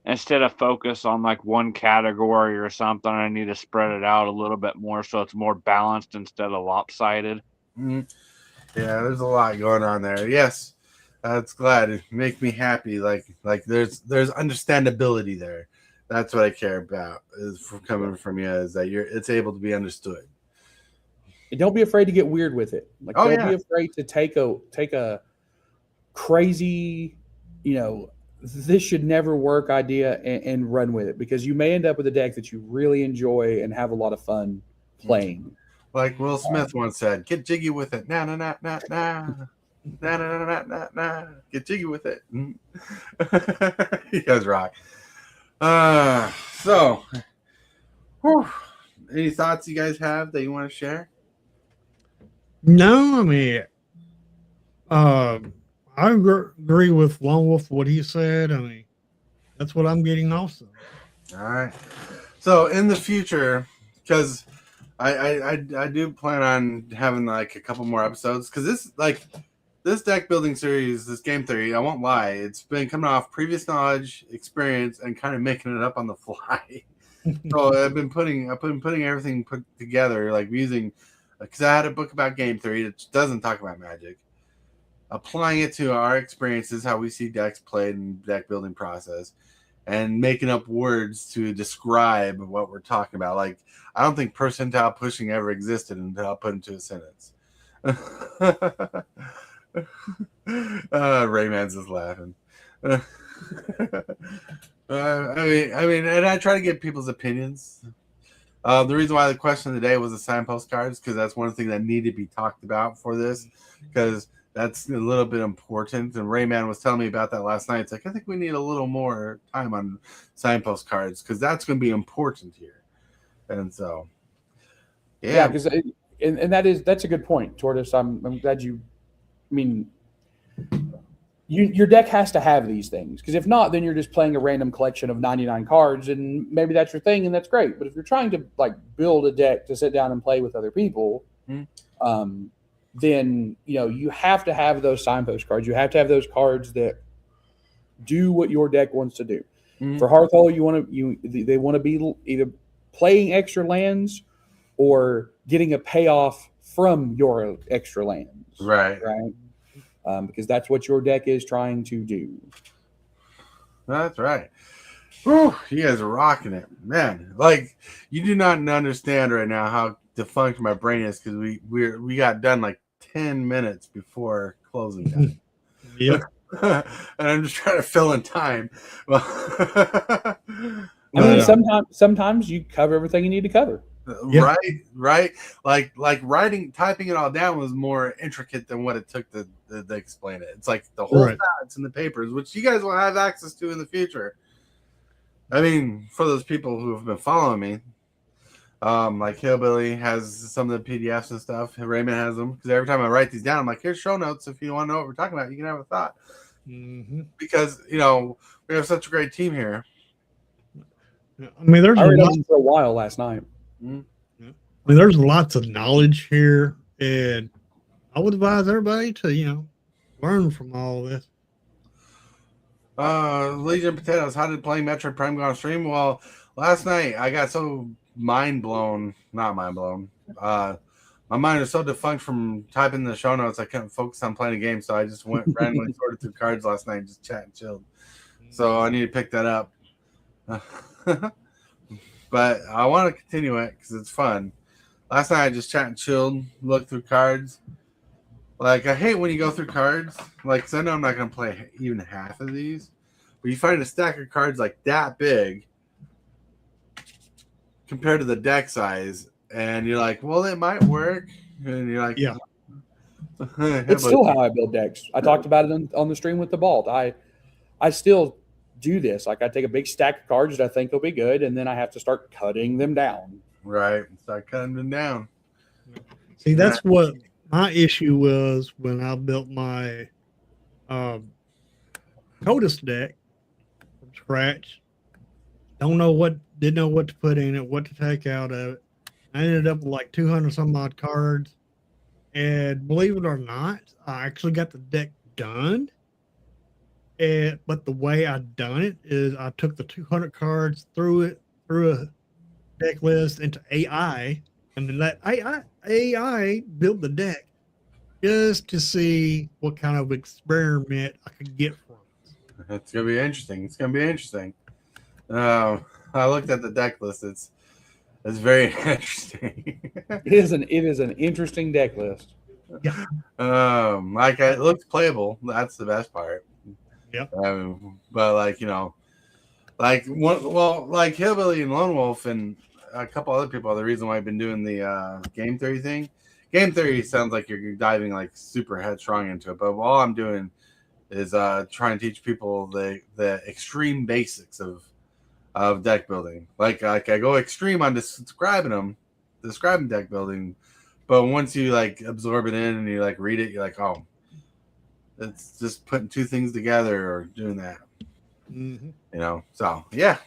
instead of focus on like one category or something, I need to spread it out a little bit more so it's more balanced instead of lopsided. Yeah, there's a lot going on there. Yes, that's glad. It makes me happy. Like there's understandability there. That's what I care about is coming from you, is that it's able to be understood. And don't be afraid to get weird with it. Like don't be afraid to take a crazy, this should never work idea and run with it, because you may end up with a deck that you really enjoy and have a lot of fun playing. Like Will Smith once said, "Get jiggy with it." Nah, nah, nah, nah, nah. Nah, nah, nah, nah, nah, nah. Get jiggy with it. You guys rock. So, any thoughts you guys have that you want to share? No, I mean, I I agree with Lone Wolf what he said. I mean, that's what I'm getting also. All right. So in the future, because I do plan on having like a couple more episodes, because this deck building series, this game theory, I won't lie, it's been coming off previous knowledge, experience, and kind of making it up on the fly. So I've been putting everything put together, like using, because I had a book about game theory that doesn't talk about Magic, applying it to our experiences, how we see decks played and deck building process, and making up words to describe what we're talking about. Like, I don't think percentile pushing ever existed until I put into a sentence. Rayman's just laughing. I mean, and I try to get people's opinions. The reason why the question of the day was the signpost cards, because that's one thing that needed to be talked about for this, because that's a little bit important. And Rayman was telling me about that last night. It's like, I think we need a little more time on signpost cards, because that's going to be important here. And so, yeah, because and that's a good point, Tortoise. I'm glad you. I mean, your deck has to have these things, because if not, then you're just playing a random collection of 99 cards, and maybe that's your thing, and that's great. But if you're trying to like build a deck to sit down and play with other people, then you have to have those signpost cards. You have to have those cards that do what your deck wants to do. For Hearthhole, they want to be either playing extra lands or getting a payoff from your extra lands. Right. Because that's what your deck is trying to do. That's right. Whew, you guys are rocking it, man. Like, you do not understand right now how defunct my brain is, because we got done like 10 minutes before closing time. Yep. And I'm just trying to fill in time. I mean, sometimes you cover everything you need to cover. Yeah. Right. Like typing it all down was more intricate than what it took to explain it. It's like the whole stats in the papers, which you guys will have access to in the future. I mean, for those people who have been following me, like Hillbilly has some of the PDFs and stuff. Raymond has them, because every time I write these down, I'm like, here's show notes. If you want to know what we're talking about, you can have a thought. Because we have such a great team here. I mean, I read them for a while last night. I mean, there's lots of knowledge here, and I would advise everybody to, learn from all this. Legion Potatoes, how did playing Metroid Prime go on stream? Well, last night I got so not mind blown. My mind was so defunct from typing the show notes, I couldn't focus on playing a game, so I just went randomly sorted through cards last night and just chat and chilled. So I need to pick that up. But I want to continue it because it's fun. Last night I just chat and chilled, looked through cards. Like, I hate when you go through cards. Like, because I know I'm not going to play even half of these. But you find a stack of cards like that big compared to the deck size. And you're like, well, it might work. And you're like, yeah. It's still how I build decks. I talked about it on the stream with the Balt. I still do this. Like, I take a big stack of cards that I think will be good, and then I have to start cutting them down. Right. Start cutting them down. See, that's what my issue was when I built my Tortoise deck from scratch. Didn't know what to put in it, what to take out of it. I ended up with like 200 some odd cards. And believe it or not, I actually got the deck done. But the way I done it is I took the 200 cards through a deck list into AI, and then let AI build the deck just to see what kind of experiment I could get from it. It's gonna be interesting. I looked at the deck list. It's very interesting. It is an interesting deck list. Yeah. Like, it looks playable. That's the best part. Yep. But like Hillbilly and Lone Wolf and a couple other people are the reason why I've been doing the game theory thing. Game theory sounds like you're diving like super headstrong into it, but all I'm doing is trying to teach people the extreme basics of deck building. Like I go extreme on describing deck building, but once you like absorb it in and you like read it, you're like, oh, It's just putting two things together or doing that. Mm-hmm. You know, so yeah.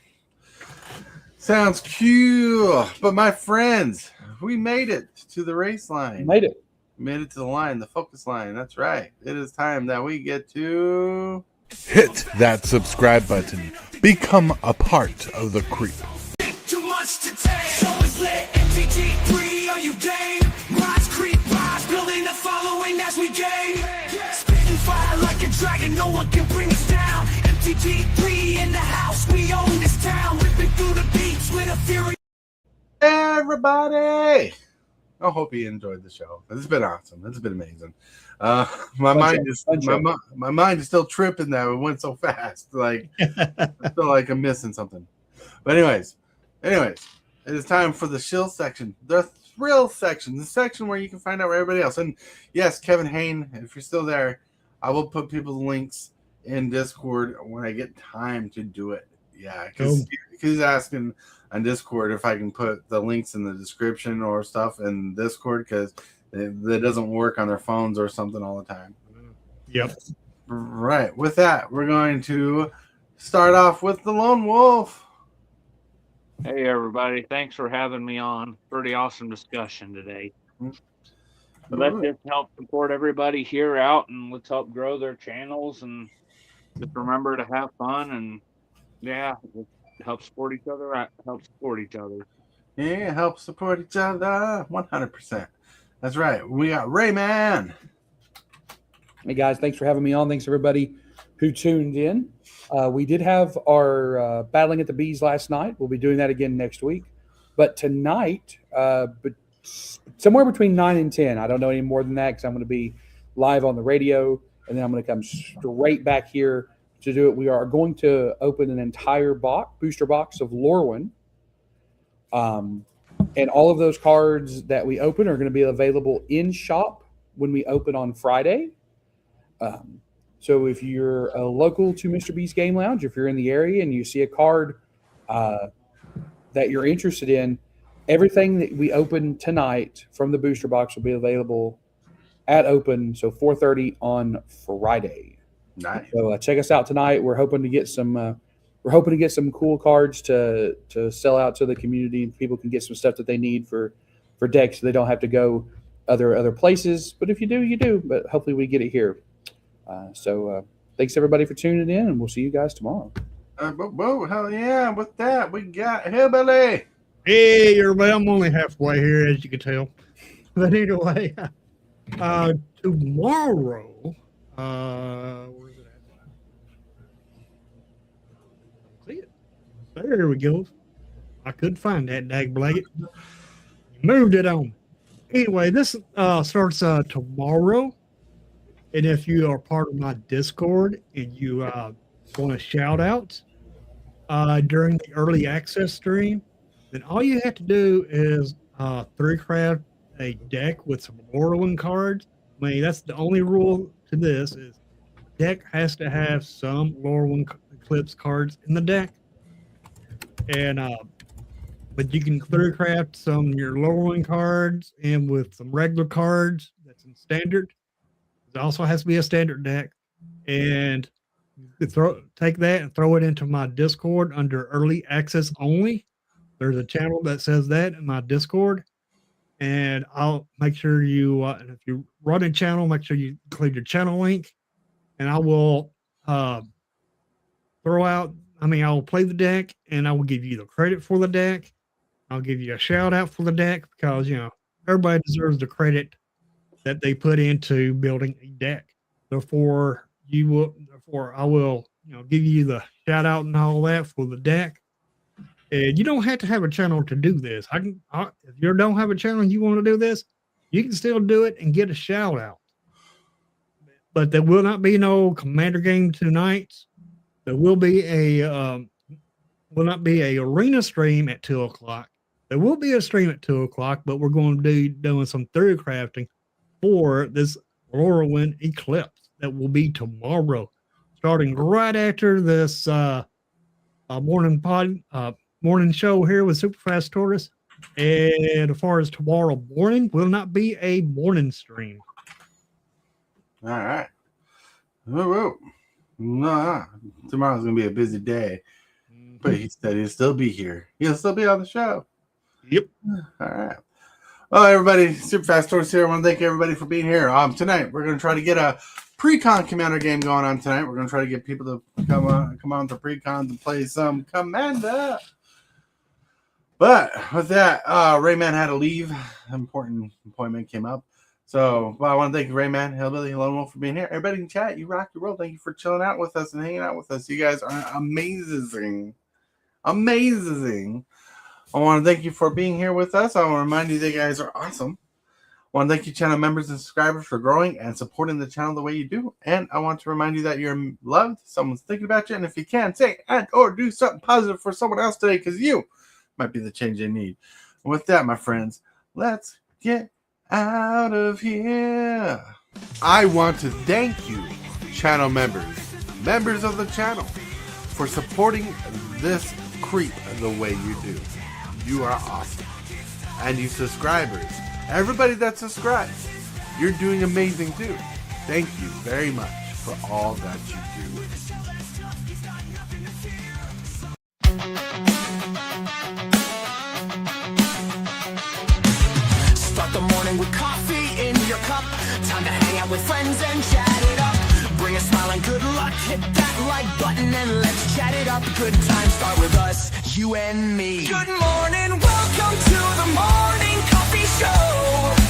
Sounds cool. But my friends, we made it to the race line. Made it. Made it to the line, the focus line. That's right. It is time that we get to Hit that subscribe button. Become a part of the creep. Too much to take, so it's lit. EP38, are you game? Rise, creep, rise, building a following as we gain. Spitting fire like a dragon, no one can bring us down. EP38 in the house, we own this town. Ripping through the beats with a fury. everybody. I hope you enjoyed the show. It's been awesome. It's been amazing. My mind is still tripping that it went so fast. Like I feel like I'm missing something. But anyways, it is time for the shill section, the thrill section, the section where you can find out where everybody else. And yes, Kevin Hain, if you're still there, I will put people's links in Discord when I get time to do it. Yeah, because he's asking on Discord if I can put the links in the description or stuff in Discord because that doesn't work on their phones or something all the time. Yep. Right. With that, we're going to start off with the Lone Wolf. Hey, everybody. Thanks for having me on. Pretty awesome discussion today. Let's just help support everybody here out, and let's help grow their channels, and just remember to have fun, and yeah, help support each other. Help support each other. Yeah, help support each other. 100%. That's right. We got Rayman. Hey guys, thanks for having me on. Thanks everybody who tuned in. We did have our Battling at the Bees last night. We'll be doing that again next week. But tonight, but somewhere between 9 and 10, I don't know any more than that because I'm going to be live on the radio, and then I'm going to come straight back here to do it. We are going to open an entire booster box of Lorwyn. And all of those cards that we open are going to be available in shop when we open on Friday. So if you're a local to Mr. B's Game Lounge, if you're in the area and you see a card that you're interested in, everything that we open tonight from the booster box will be available at open, so 4:30 on Friday. Nice. So check us out tonight. We're hoping to get some. We're hoping to get some cool cards to sell out to the community. People can get some stuff that they need for decks, so they don't have to go other places. But if you do, you do. But hopefully we get it here. So thanks everybody for tuning in, and we'll see you guys tomorrow. Whoa, hell yeah. With that, we got Hillbilly. Hey, everybody. I'm only halfway here, as you can tell. But anyway, tomorrow, where's it at? See it? There we go. I couldn't find that dag blanket. Moved it on. Anyway, this starts tomorrow. And if you are part of my Discord and you want to shout out during the early access stream, then all you have to do is 3-craft a deck with some Lorwyn cards. I mean, that's the only rule to this is deck has to have some Lorwyn Eclipse cards in the deck. And but you can 3-craft some your Lorwyn cards and with some regular cards that's in standard. It also has to be a standard deck. And you take that and throw it into my Discord under early access only. There's a channel that says that in my Discord. And I'll make sure you, if you run a channel, make sure you include your channel link. And I will I will play the deck and I will give you the credit for the deck. I'll give you a shout out for the deck because, everybody deserves the credit that they put into building a deck. Therefore, I will, give you the shout out and all that for the deck. And you don't have to have a channel to do this. If you don't have a channel and you want to do this, you can still do it and get a shout out. But there will not be no Commander game tonight. There will be will not be a arena stream at 2:00. There will be a stream at 2:00, but we're going to be doing some theory crafting for this Lorwyn Eclipse that will be tomorrow, starting right after this morning show here with Superfast Tortoise. And as far as tomorrow morning, will not be a morning stream. All right. Woo. Nah, tomorrow's gonna be a busy day, but he said he'll still be here. He'll still be on the show. Yep. All right. Well, everybody, Super Fast Tortoise here. I want to thank everybody for being here. Tonight we're gonna try to get a pre-con commander game going on tonight. We're gonna try to get people to come on to pre-cons and play some commander. But with that, Rayman had to leave. An important appointment came up. So I want to thank Rayman, Hillbilly, and Lone Wolf for being here. Everybody in chat, you rock the world. Thank you for chilling out with us and hanging out with us. You guys are amazing. Amazing. I want to thank you for being here with us. I want to remind you that you guys are awesome. I want to thank you, channel members and subscribers, for growing and supporting the channel the way you do. And I want to remind you that you're loved. Someone's thinking about you. And if you can, say and or do something positive for someone else today, because you might be the change they need. And with that, my friends, let's get out of here. I want to thank you, channel members of the channel, for supporting this creep the way you do. You are awesome. And you subscribers, everybody that subscribes, you're doing amazing too. Thank you very much for all that you do. Start the morning with coffee in your cup. Time to hang out with friends and chat it up. Bring a smile and good luck. Hit that like button and let's chat it up. Good times start with us, you and me. Good morning, welcome to the morning coffee show.